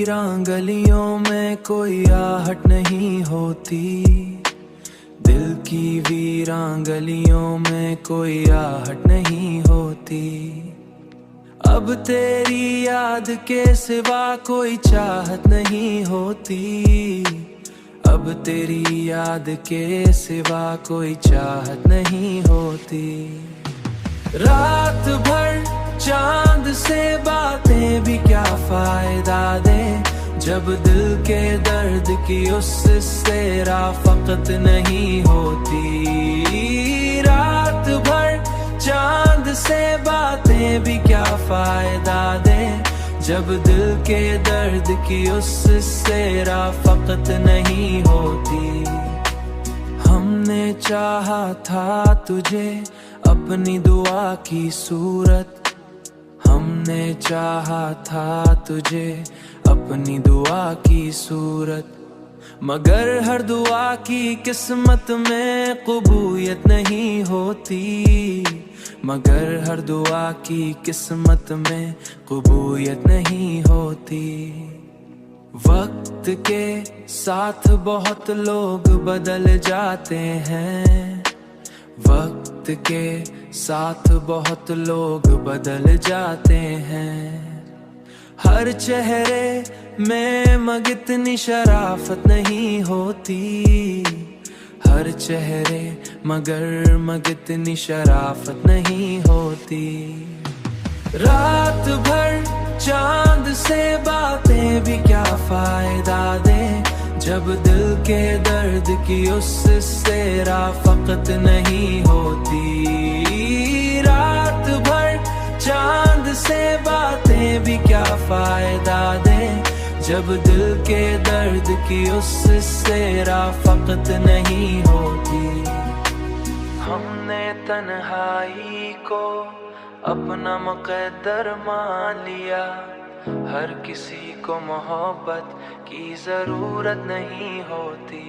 वीरान गलियों में कोई आहट नहीं होती, दिल की वीरान गलियों में कोई आहट नहीं होती। अब तेरी याद के सिवा कोई चाहत नहीं होती, अब तेरी याद के सिवा कोई चाहत नहीं होती। रात भर चांद से बातें भी क्या फायदा दे, जब दिल के दर्द की उससे राफकत नहीं होती। रात भर चांद से बातें भी क्या फायदा दे, जब दिल के दर्द की उससे राफकत नहीं होती। हमने चाहा था तुझे अपनी दुआ की सूरत, हमने चाहा था तुझे अपनी दुआ की सूरत, मगर हर दुआ की किस्मत में कबूलियत नहीं होती, मगर हर दुआ की किस्मत में कबूलियत नहीं होती। वक्त के साथ बहुत लोग बदल जाते हैं, वक्त के साथ बहुत लोग बदल जाते हैं। हर चेहरे में मगर इतनी शराफत नहीं होती, हर चेहरे मगर इतनी शराफत नहीं होती। रात भर चांद से बातें भी क्या फायदा दे, जब दिल के दर्द की उससे राफकत नहीं होती। रात भर चांद से बातें भी क्या फायदा दे, जब दिल के दर्द की उससे राफकत नहीं होती। हमने तन्हाई को अपना मुकद्दर मान लिया, हर किसी को मोहब्बत की जरूरत नहीं होती।